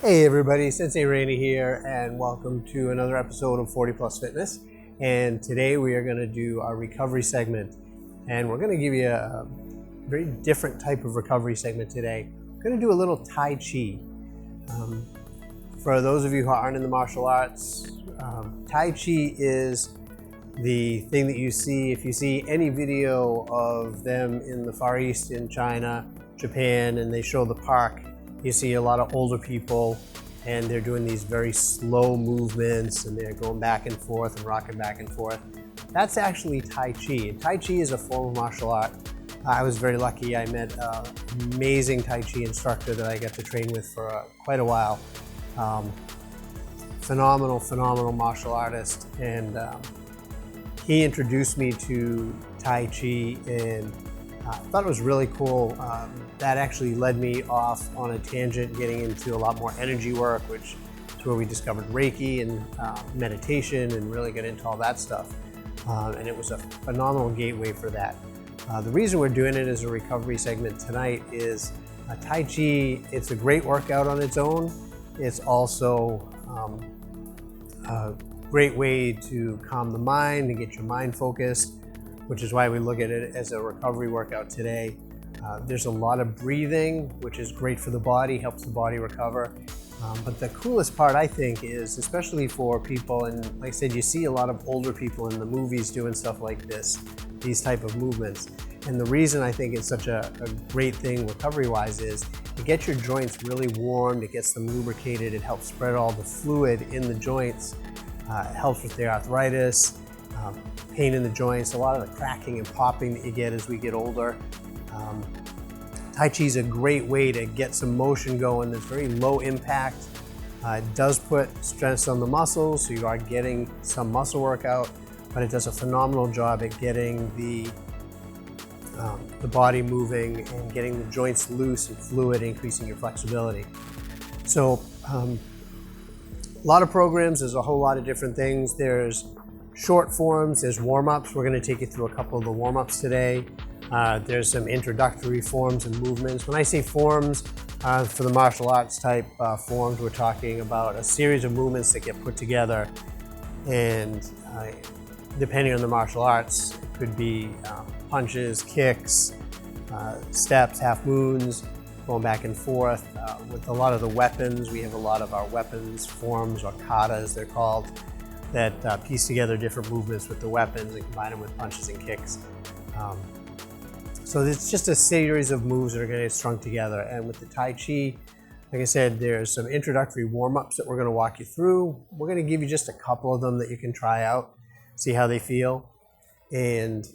Hey everybody, Sensei Randy here, and welcome to another episode of 40 Plus Fitness. And today we are going to do our recovery segment, and we're going to give you a very different type of recovery segment today. We're going to do a little Tai Chi. For those of you who aren't in the martial arts, Tai Chi is the thing that you see if you see any video of them in the Far East, in China, Japan, and they show the park. You see a lot of older people and they're doing these very slow movements and they're going back and forth and rocking back and forth. That's actually Tai Chi. And Tai Chi is a form of martial art. I was very lucky. I met an amazing Tai Chi instructor that I got to train with for quite a while. Phenomenal martial artist. And he introduced me to Tai Chi, and I thought it was really cool. That actually led me off on a tangent, getting into a lot more energy work, which is where we discovered Reiki and meditation and really got into all that stuff. And it was a phenomenal gateway for that. The reason we're doing it as a recovery segment tonight is Tai Chi. It's a great workout on its own. It's also a great way to calm the mind and get your mind focused, which is why we look at it as a recovery workout today. There's a lot of breathing, which is great for the body, helps the body recover. But the coolest part, I think, is especially for people, and like I said, you see a lot of older people in the movies doing stuff like this, these type of movements. And the reason I think it's such a great thing recovery-wise is it gets your joints really warmed, it gets them lubricated, it helps spread all the fluid in the joints, it helps with the arthritis, pain in the joints, a lot of the cracking and popping that you get as we get older. Tai Chi is a great way to get some motion going. It's very low impact. It does put stress on the muscles, so you are getting some muscle workout, but it does a phenomenal job at getting the body moving and getting the joints loose and fluid, increasing your flexibility. So a lot of programs, there's a whole lot of different things. There's short forms, there's warm-ups. We're going to take you through a couple of the warm-ups today. There's some introductory forms and movements. When I say forms, for the martial arts type forms, we're talking about a series of movements that get put together, and depending on the martial arts, it could be punches, kicks, steps, half moons, going back and forth. With a lot of the weapons, we have a lot of our weapons forms, or katas they're called, that piece together different movements with the weapons and combine them with punches and kicks. So it's just a series of moves that are going to get strung together. And with the Tai Chi, like I said, there's some introductory warm-ups that we're going to walk you through. We're going to give you just a couple of them that you can try out, see how they feel. And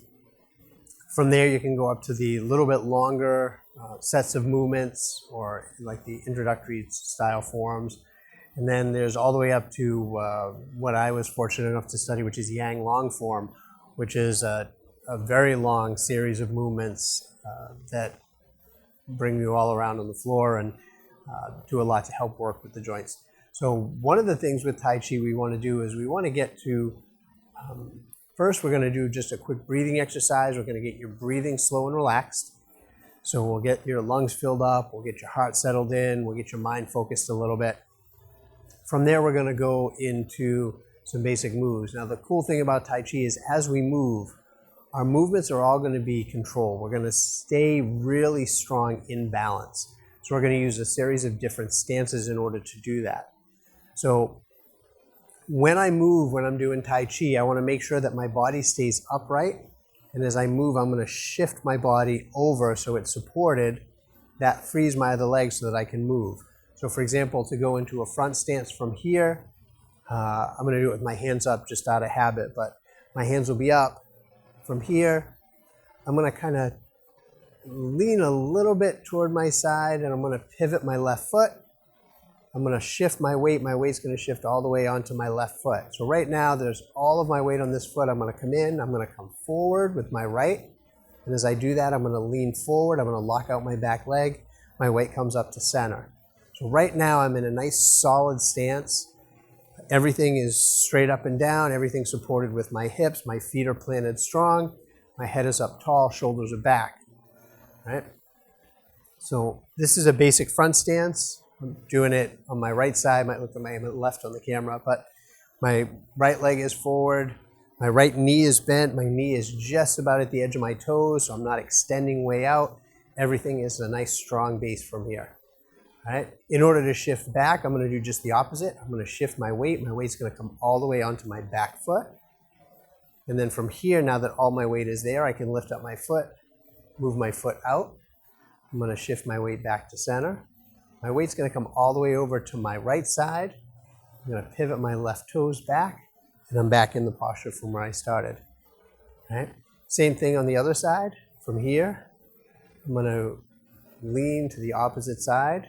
from there, you can go up to the little bit longer sets of movements, or like the introductory style forms. And then there's all the way up to what I was fortunate enough to study, which is Yang Long form, which is a very long series of movements that bring you all around on the floor and do a lot to help work with the joints. So one of the things with Tai Chi we want to do is we want to get to, first we're going to do just a quick breathing exercise. We're going to get your breathing slow and relaxed. So we'll get your lungs filled up, we'll get your heart settled in, we'll get your mind focused a little bit. From there, we're going to go into some basic moves. Now, the cool thing about Tai Chi is as we move, our movements are all going to be controlled. We're going to stay really strong in balance. So we're going to use a series of different stances in order to do that. So when I move, when I'm doing Tai Chi, I want to make sure that my body stays upright. And as I move, I'm going to shift my body over so it's supported. That frees my other leg so that I can move. So for example, to go into a front stance from here, I'm going to do it with my hands up just out of habit, but my hands will be up. From here, I'm going to kind of lean a little bit toward my side, and I'm going to pivot my left foot. I'm going to shift my weight. My weight's going to shift all the way onto my left foot. So right now, there's all of my weight on this foot. I'm going to come in. I'm going to come forward with my right. And as I do that, I'm going to lean forward. I'm going to lock out my back leg. My weight comes up to center. So right now, I'm in a nice solid stance. Everything is straight up and down, everything supported with my hips, my feet are planted strong, my head is up tall, shoulders are back, right? So this is a basic front stance. I'm doing it on my right side, might look at my left on the camera, but my right leg is forward, my right knee is bent, my knee is just about at the edge of my toes, so I'm not extending way out. Everything is a nice strong base from here. All right. In order to shift back, I'm going to do just the opposite. I'm going to shift my weight. My weight's going to come all the way onto my back foot. And then from here, now that all my weight is there, I can lift up my foot, move my foot out. I'm going to shift my weight back to center. My weight's going to come all the way over to my right side. I'm going to pivot my left toes back, and I'm back in the posture from where I started. All right. Same thing on the other side. From here, I'm going to lean to the opposite side.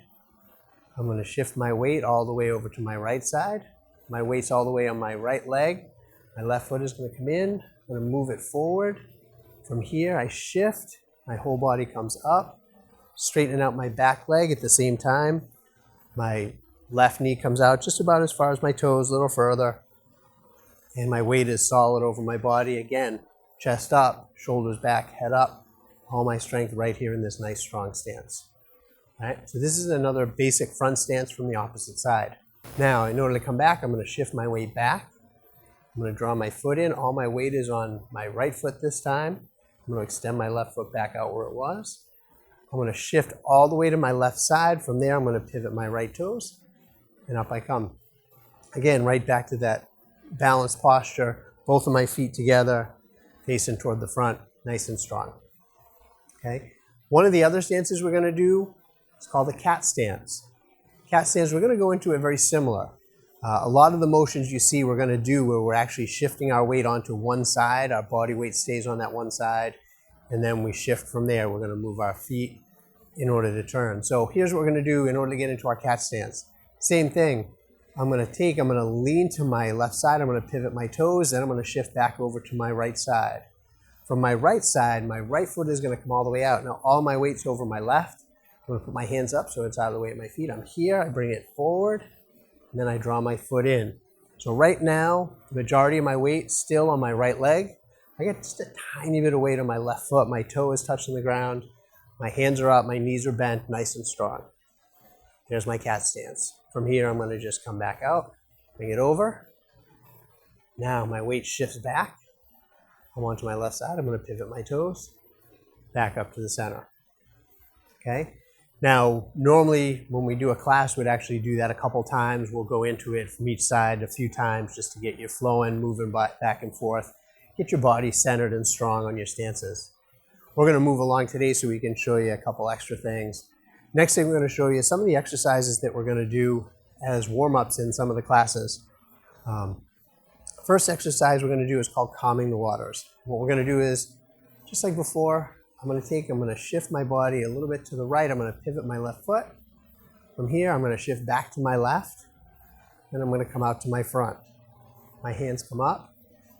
I'm going to shift my weight all the way over to my right side. My weight's all the way on my right leg. My left foot is going to come in. I'm going to move it forward. From here, I shift. My whole body comes up, straightening out my back leg at the same time. My left knee comes out just about as far as my toes, a little further. And my weight is solid over my body. Again, chest up, shoulders back, head up. All my strength right here in this nice strong stance. All right, so this is another basic front stance from the opposite side. Now, in order to come back, I'm going to shift my weight back. I'm going to draw my foot in. All my weight is on my right foot this time. I'm going to extend my left foot back out where it was. I'm going to shift all the way to my left side. From there, I'm going to pivot my right toes, and up I come. Again, right back to that balanced posture, both of my feet together, facing toward the front, nice and strong. Okay. One of the other stances we're going to do is called the cat stance. Cat stance, we're going to go into it very similar. A lot of the motions you see we're going to do where we're actually shifting our weight onto one side, our body weight stays on that one side, and then we shift from there. We're going to move our feet in order to turn. So here's what we're going to do in order to get into our cat stance. Same thing. I'm going to lean to my left side. I'm going to pivot my toes. Then I'm going to shift back over to my right side. From my right side, my right foot is going to come all the way out. Now all my weight's over my left. I'm going to put my hands up so it's out of the way of my feet. I'm here. I bring it forward. And then I draw my foot in. So right now, the majority of my weight still on my right leg. I get just a tiny bit of weight on my left foot. My toe is touching the ground. My hands are up. My knees are bent, nice and strong. There's my cat stance. From here, I'm going to just come back out, bring it over. Now my weight shifts back. I'm onto my left side. I'm going to pivot my toes back up to the center. Okay. Now, normally when we do a class, we'd actually do that a couple times. We'll go into it from each side a few times just to get you flowing, moving back and forth, get your body centered and strong on your stances. We're going to move along today so we can show you a couple extra things. Next thing we're going to show you some of the exercises that we're going to do as warm-ups in some of the classes. First exercise we're going to do is called calming the waters. What we're going to do is, just like before, I'm going to shift my body a little bit to the right. I'm going to pivot my left foot. From here, I'm going to shift back to my left. Then I'm going to come out to my front. My hands come up.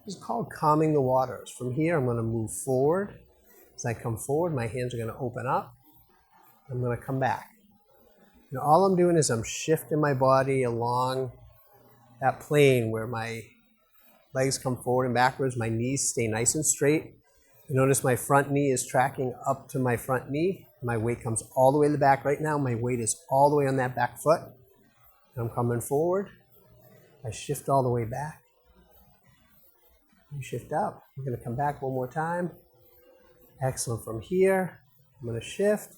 This is called calming the waters. From here, I'm going to move forward. As I come forward, my hands are going to open up. I'm going to come back. And all I'm doing is I'm shifting my body along that plane where my legs come forward and backwards. My knees stay nice and straight. You notice my front knee is tracking up to my front knee. My weight comes all the way to the back. Right now, my weight is all the way on that back foot. I'm coming forward. I shift all the way back. You shift up. I'm going to come back one more time. Excellent. From here, I'm going to shift.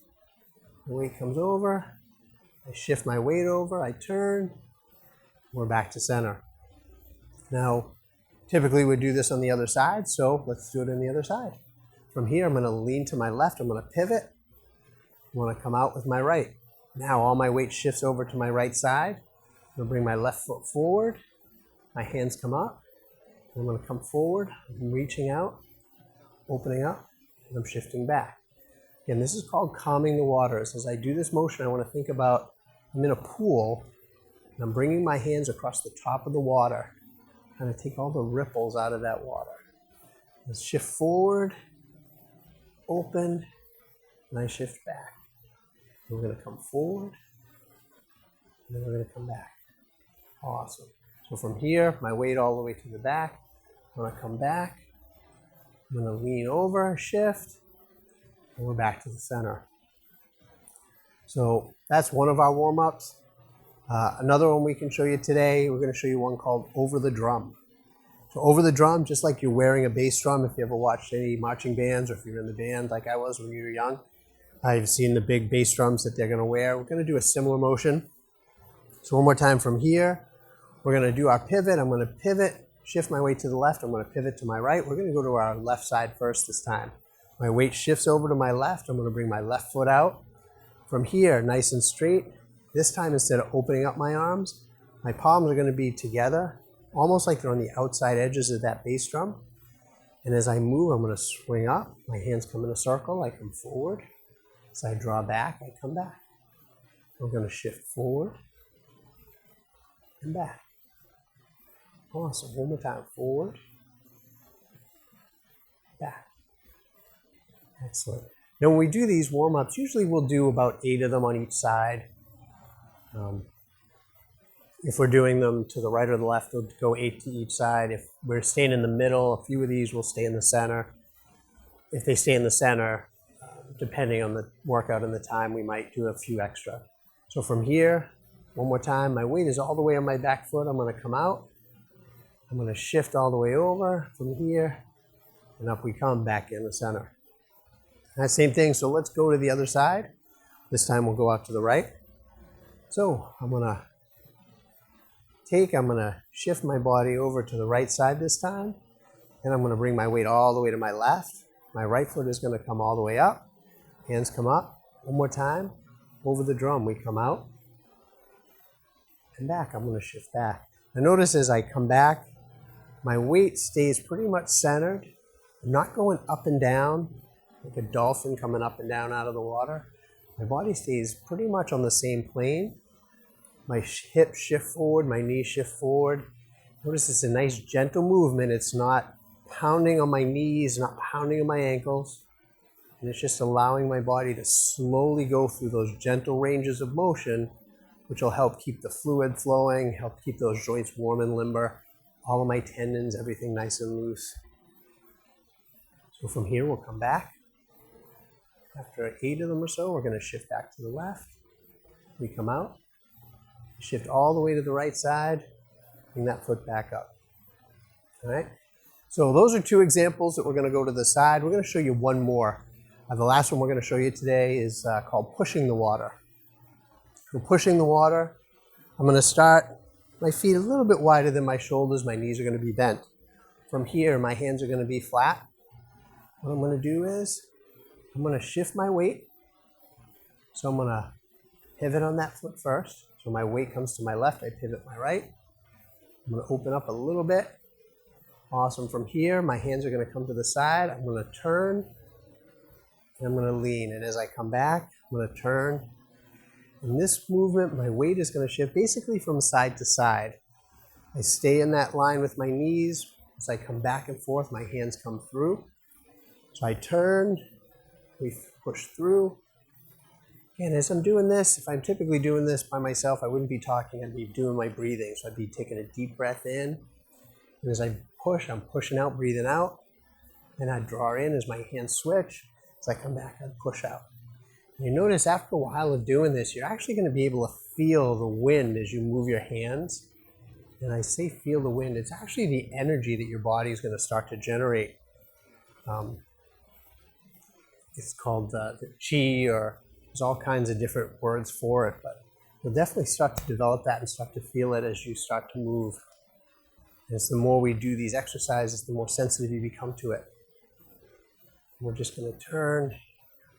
The weight comes over. I shift my weight over. I turn. We're back to center. Now, typically we'd do this on the other side, so let's do it on the other side. From here, I'm going to lean to my left. I'm going to pivot. I'm going to come out with my right. Now all my weight shifts over to my right side. I'm going to bring my left foot forward. My hands come up. I'm going to come forward. I'm reaching out, opening up, and I'm shifting back. Again, this is called calming the waters. As I do this motion, I want to think about I'm in a pool, and I'm bringing my hands across the top of the water. Kind of take all the ripples out of that water. Let's shift forward, open, and I shift back. We're going to come forward, and then we're going to come back. Awesome. So from here, my weight all the way to the back. I'm going to come back. I'm going to lean over, shift, and we're back to the center. So that's one of our warm-ups. Another one we can show you today, we're going to show you one called Over the Drum. So over the drum, just like you're wearing a bass drum, if you ever watched any marching bands or if you're in the band like I was when you were young, you've seen the big bass drums that they're going to wear. We're going to do a similar motion. So one more time from here, we're going to do our pivot. I'm going to pivot, shift my weight to the left. I'm going to pivot to my right. We're going to go to our left side first this time. My weight shifts over to my left. I'm going to bring my left foot out. From here, nice and straight. This time, instead of opening up my arms, my palms are going to be together, almost like they're on the outside edges of that bass drum. And as I move, I'm going to swing up. My hands come in a circle. I come forward. As I draw back, I come back. I'm going to shift forward and back. Awesome. One more time. Forward, back. Excellent. Now, when we do these warm-ups, usually we'll do about 8 of them on each side. If we're doing them to the right or the left, we'll go 8 to each side. If we're staying in the middle, a few of these will stay in the center. If they stay in the center, depending on the workout and the time, we might do a few extra. So from here, one more time, my weight is all the way on my back foot. I'm going to come out. I'm going to shift all the way over from here, and up we come back in the center. That same thing, so let's go to the other side. This time we'll go out to the right. So I'm going to shift my body over to the right side this time, and I'm going to bring my weight all the way to my left. My right foot is going to come all the way up. Hands come up. One more time. Over the drum, we come out and back. I'm going to shift back. Now notice as I come back, my weight stays pretty much centered. I'm not going up and down like a dolphin coming up and down out of the water. My body stays pretty much on the same plane. My hips shift forward, my knees shift forward. Notice it's a nice gentle movement. It's not pounding on my knees, not pounding on my ankles. And it's just allowing my body to slowly go through those gentle ranges of motion, which will help keep the fluid flowing, help keep those joints warm and limber, all of my tendons, everything nice and loose. So from here, we'll come back. After 8 of them or so, we're going to shift back to the left. We come out. Shift all the way to the right side, bring that foot back up. All right? So those are 2 examples that we're going to go to the side. We're going to show you one more. The last one we're going to show you today is called pushing the water. For pushing the water, I'm going to start my feet a little bit wider than my shoulders. My knees are going to be bent. From here, my hands are going to be flat. What I'm going to do is I'm going to shift my weight. So I'm going to pivot on that foot first. So my weight comes to my left, I pivot my right. I'm going to open up a little bit. Awesome. From here, my hands are going to come to the side. I'm going to turn, and I'm going to lean. And as I come back, I'm going to turn. In this movement, my weight is going to shift basically from side to side. I stay in that line with my knees. As I come back and forth, my hands come through. So I turn, we push through. And as I'm doing this, if I'm typically doing this by myself, I wouldn't be talking, I'd be doing my breathing. So I'd be taking a deep breath in. And as I push, I'm pushing out, breathing out. And I draw in as my hands switch. As I come back, I push out. And you notice after a while of doing this, you're actually going to be able to feel the wind as you move your hands. And I say feel the wind, it's actually the energy that your body is going to start to generate. It's called the chi, or there's all kinds of different words for it, but you'll definitely start to develop that and start to feel it as you start to move. And it's the more we do these exercises, the more sensitive you become to it. We're just going to turn.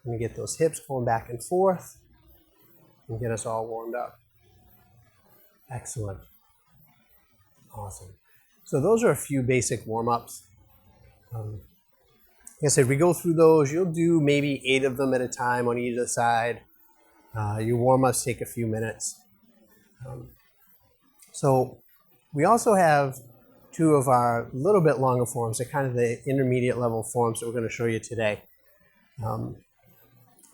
We're going to get those hips going back and forth and get us all warmed up. Excellent. Awesome. So those are a few basic warm-ups. Like I said, we go through those. You'll do maybe 8 of them at a time on either side. Your warm-ups take a few minutes. So we also have 2 of our little bit longer forms. They're kind of the intermediate level forms that we're going to show you today.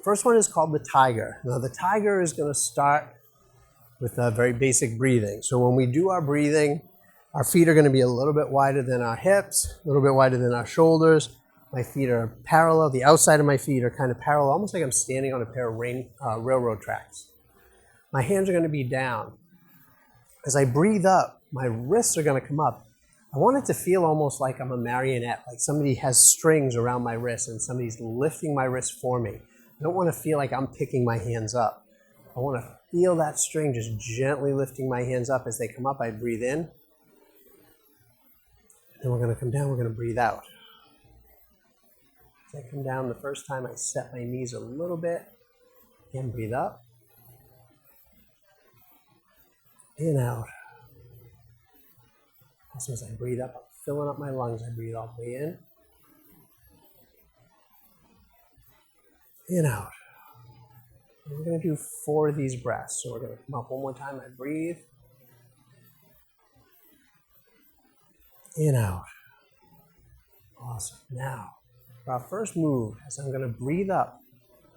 First one is called the tiger. Now the tiger is going to start with a very basic breathing. So when we do our breathing, our feet are going to be a little bit wider than our hips, a little bit wider than our shoulders. My feet are parallel. The outside of my feet are kind of parallel, almost like I'm standing on a pair of railroad tracks. My hands are going to be down. As I breathe up, my wrists are going to come up. I want it to feel almost like I'm a marionette, like somebody has strings around my wrists and somebody's lifting my wrist for me. I don't want to feel like I'm picking my hands up. I want to feel that string just gently lifting my hands up. As they come up, I breathe in. Then we're going to come down, we're going to breathe out. As I come down the first time, I set my knees a little bit. Again, breathe up. In, out. Also, as I breathe up, I'm filling up my lungs. I breathe all the way in, out. And we're going to do 4 of these breaths. So we're going to come up one more time. I breathe. In, out. Awesome. Now, for our first move, as I'm going to breathe up.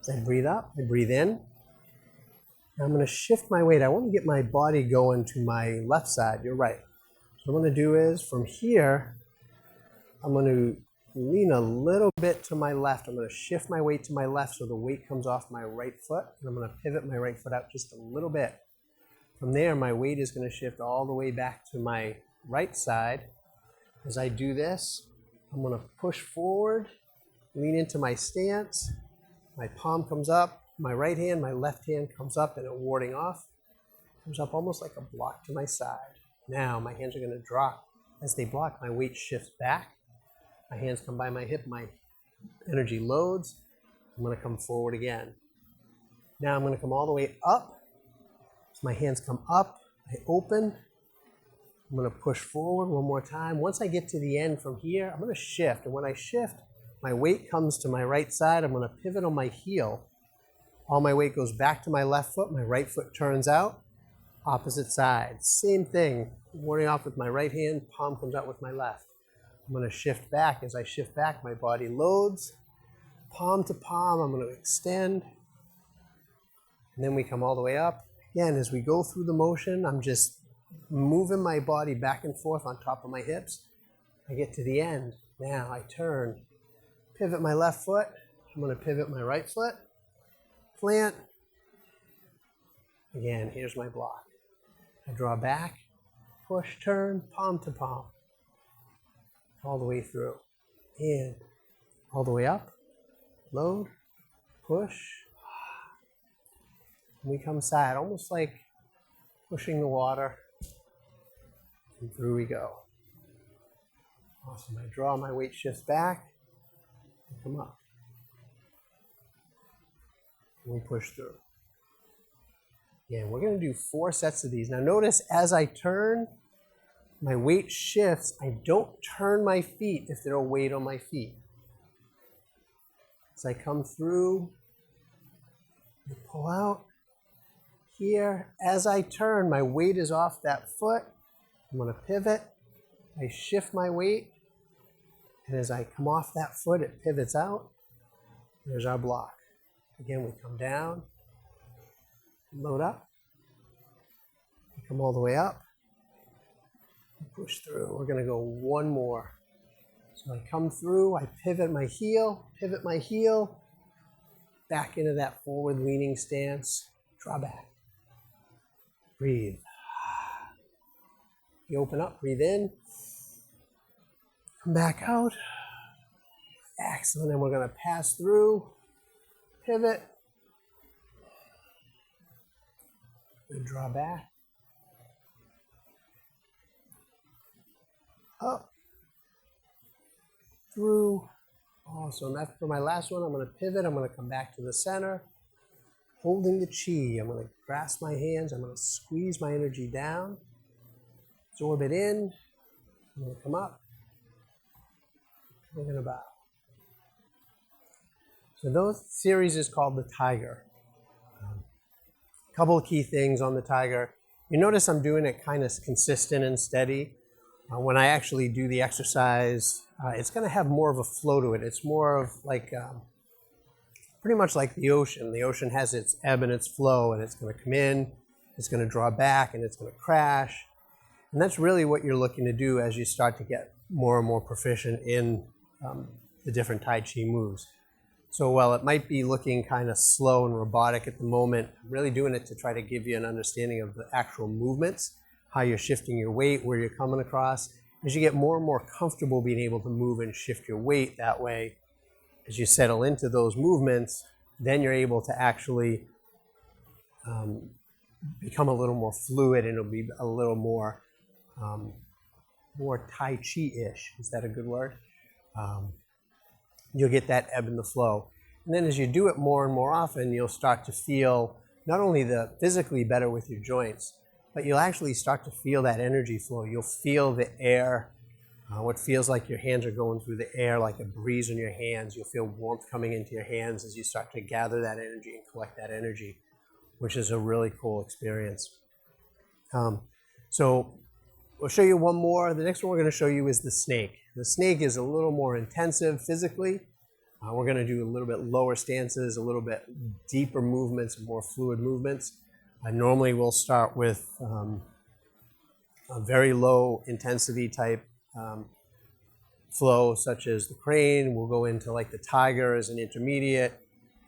As I breathe up, I breathe in. Now I'm going to shift my weight. I want to get my body going to my left side. You're right. So what I'm going to do is, from here, I'm going to lean a little bit to my left. I'm going to shift my weight to my left so the weight comes off my right foot. And I'm going to pivot my right foot out just a little bit. From there, my weight is going to shift all the way back to my right side. As I do this, I'm going to push forward, lean into my stance. My palm comes up. My right hand, my left hand comes up and warding off. Comes up almost like a block to my side. Now my hands are going to drop. As they block, my weight shifts back. My hands come by my hip, my energy loads. I'm going to come forward again. Now I'm going to come all the way up. So my hands come up, I open. I'm going to push forward one more time. Once I get to the end from here, I'm going to shift. And when I shift, my weight comes to my right side. I'm going to pivot on my heel. All my weight goes back to my left foot. My right foot turns out. Opposite side. Same thing. Warding off with my right hand. Palm comes out with my left. I'm going to shift back. As I shift back, my body loads. Palm to palm, I'm going to extend. And then we come all the way up. Again, as we go through the motion, I'm just moving my body back and forth on top of my hips. I get to the end. Now I turn. Pivot my left foot. I'm going to pivot my right foot. Plant. Again, here's my block. I draw back, push, turn, palm to palm. All the way through. In. All the way up. Load. Push. And we come side, almost like pushing the water. And through we go. Awesome. I draw, my weight shifts back. And come up. And we push through. Again, we're going to do 4 sets of these. Now notice as I turn, my weight shifts. I don't turn my feet if there's a weight on my feet. As I come through, I pull out. Here, as I turn, my weight is off that foot. I'm going to pivot. I shift my weight. And as I come off that foot, it pivots out. There's our block. Again, we come down. Load up. Come all the way up. Push through. We're going to go one more. So I come through, I pivot my heel, back into that forward leaning stance. Draw back. Breathe. You open up, breathe in. Come back out. Excellent. Then we're going to pass through, pivot, and draw back. Up, through. Awesome. That's for my last one. I'm going to pivot. I'm going to come back to the center. Holding the chi. I'm going to grasp my hands. I'm going to squeeze my energy down. Absorb it in. I'm going to come up. We're going to bow. So those series is called the Tiger. A couple of key things on the Tiger. You notice I'm doing it kind of consistent and steady. When I actually do the exercise, it's going to have more of a flow to it. It's more of like, pretty much like the ocean. The ocean has its ebb and its flow, and it's going to come in, it's going to draw back, and it's going to crash. And that's really what you're looking to do as you start to get more and more proficient in the different Tai Chi moves. So while it might be looking kind of slow and robotic at the moment, I'm really doing it to try to give you an understanding of the actual movements, how you're shifting your weight, where you're coming across. As you get more and more comfortable being able to move and shift your weight that way, as you settle into those movements, then you're able to actually become a little more fluid, and it'll be a little more Tai Chi-ish. Is that a good word? You'll get that ebb and the flow. And then as you do it more and more often, you'll start to feel not only the physically better with your joints, but you'll actually start to feel that energy flow. You'll feel the air, what feels like your hands are going through the air, like a breeze in your hands. You'll feel warmth coming into your hands as you start to gather that energy and collect that energy, which is a really cool experience. So we'll show you one more. The next one we're going to show you is the snake. The snake is a little more intensive physically. We're going to do a little bit lower stances, a little bit deeper movements, more fluid movements. Normally we'll start with a very low intensity type flow, such as the crane. We'll go into like the tiger as an intermediate.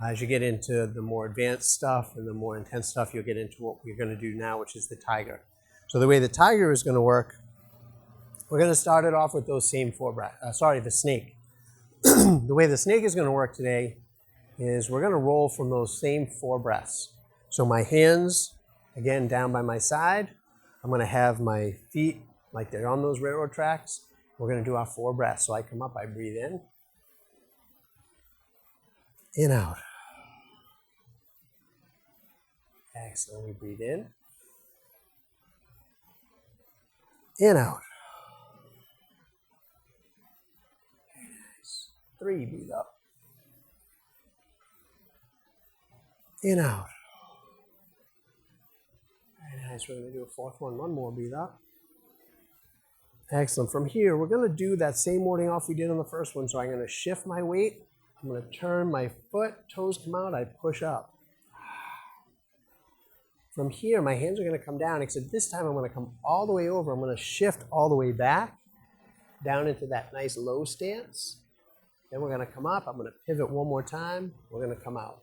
As you get into the more advanced stuff and the more intense stuff, you'll get into what we're going to do now, which is the tiger. So the way the tiger is going to work, we're going to start it off with those same the snake. The way the snake is going to work today is we're going to roll from those same 4 breaths. So my hands, again, down by my side. I'm going to have my feet like they're on those railroad tracks. We're going to do our 4 breaths. So I come up, I breathe in, out. Excellent. We breathe in, out. 3, breathe up. Out. Very nice. We're going to do a 4th one. One more, breathe up. Excellent. From here, we're going to do that same warding off we did on the first one. So I'm going to shift my weight. I'm going to turn my foot, toes come out, I push up. From here, my hands are going to come down, except this time I'm going to come all the way over. I'm going to shift all the way back, down into that nice low stance. Then we're going to come up. I'm going to pivot one more time. We're going to come out.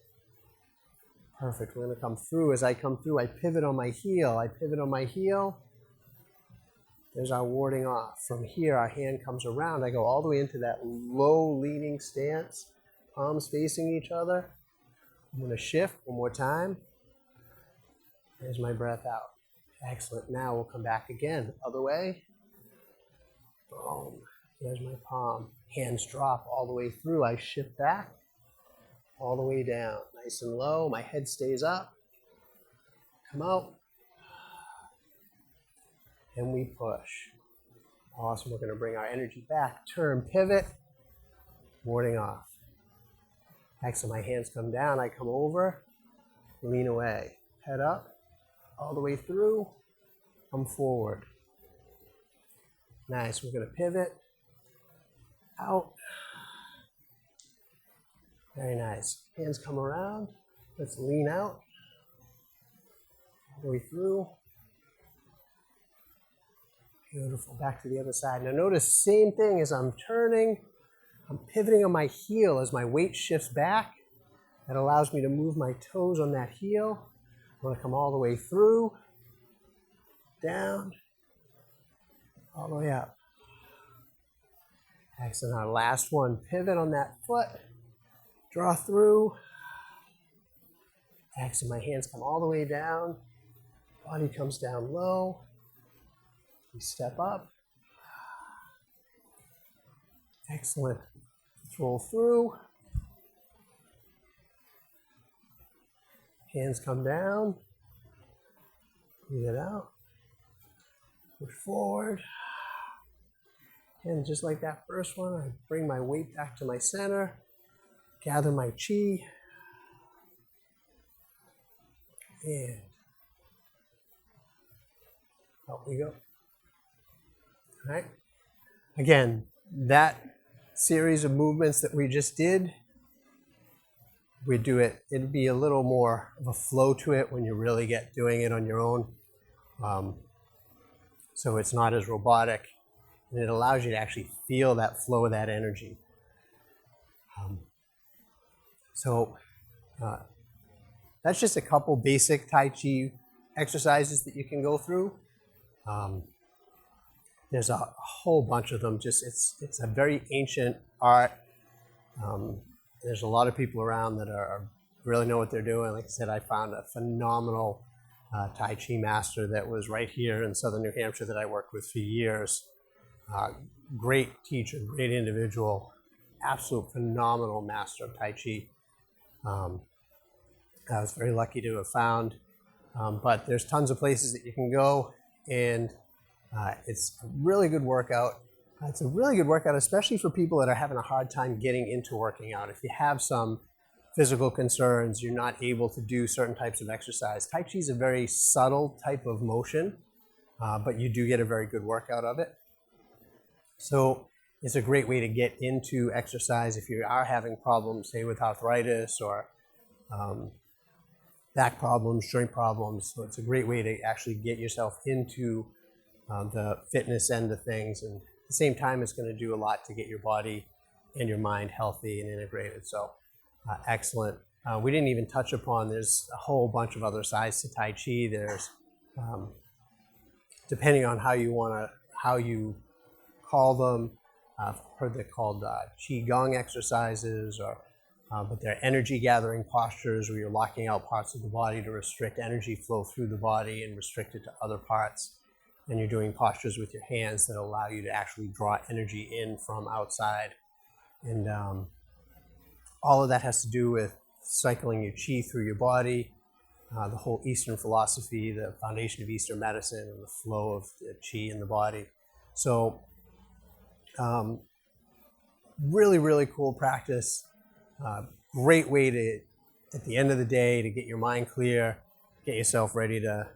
Perfect. We're going to come through. As I come through, I pivot on my heel. I pivot on my heel. There's our warding off. From here, our hand comes around. I go all the way into that low leaning stance, palms facing each other. I'm going to shift one more time. There's my breath out. Excellent. Now we'll come back again. Other way. Boom. There's my palm. Hands drop all the way through. I shift back, all the way down. Nice and low. My head stays up. Come out. And we push. Awesome. We're going to bring our energy back. Turn, pivot. Warding off. Excellent. My hands come down. I come over. Lean away. Head up. All the way through. Come forward. Nice. We're going to pivot. Out. Very nice. Hands come around. Let's lean out. All the way through. Beautiful. Back to the other side. Now notice, same thing as I'm turning. I'm pivoting on my heel as my weight shifts back. That allows me to move my toes on that heel. I'm going to come all the way through. Down. All the way up. Excellent. Our last one, pivot on that foot, draw through. Excellent. My hands come all the way down, body comes down low. We step up. Excellent. Let's roll through. Hands come down. Breathe it out. Push forward. And just like that first one, I bring my weight back to my center, gather my chi, and out we go. All right. Again, that series of movements that we just did, we do it, it'd be a little more of a flow to it when you really get doing it on your own. So it's not as robotic. And it allows you to actually feel that flow of that energy. That's just a couple basic Tai Chi exercises that you can go through. There's a whole bunch of them. Just it's a very ancient art. There's a lot of people around that are really know what they're doing. Like I said, I found a phenomenal Tai Chi master that was right here in southern New Hampshire that I worked with for years. Great teacher, great individual, absolute phenomenal master of Tai Chi. I was very lucky to have found. But there's tons of places that you can go, and it's a really good workout. It's a really good workout, especially for people that are having a hard time getting into working out. If you have some physical concerns, you're not able to do certain types of exercise. Tai Chi is a very subtle type of motion, but you do get a very good workout of it. So it's a great way to get into exercise if you are having problems, say with arthritis or back problems, joint problems. So it's a great way to actually get yourself into the fitness end of things. And at the same time, it's going to do a lot to get your body and your mind healthy and integrated. So excellent. We didn't even touch upon, there's a whole bunch of other sides to Tai Chi. There's, depending on how you call them, I've heard they're called Qi Gong exercises, or but they're energy gathering postures where you're locking out parts of the body to restrict energy flow through the body and restrict it to other parts. And you're doing postures with your hands that allow you to actually draw energy in from outside. And all of that has to do with cycling your qi through your body, the whole Eastern philosophy, the foundation of Eastern medicine, and the flow of the qi in the body. So really, really cool practice. Great way to, at the end of the day, to get your mind clear, get yourself ready to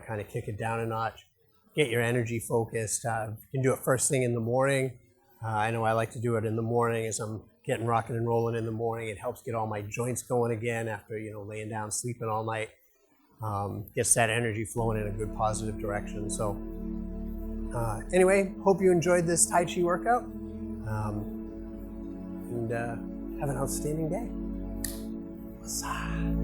kind of kick it down a notch, get your energy focused. You can do it first thing in the morning. I know I like to do it in the morning as I'm getting rocking and rolling in the morning. It helps get all my joints going again after, laying down, sleeping all night. Gets that energy flowing in a good positive direction. So anyway, hope you enjoyed this Tai Chi workout. And have an outstanding day. What's up?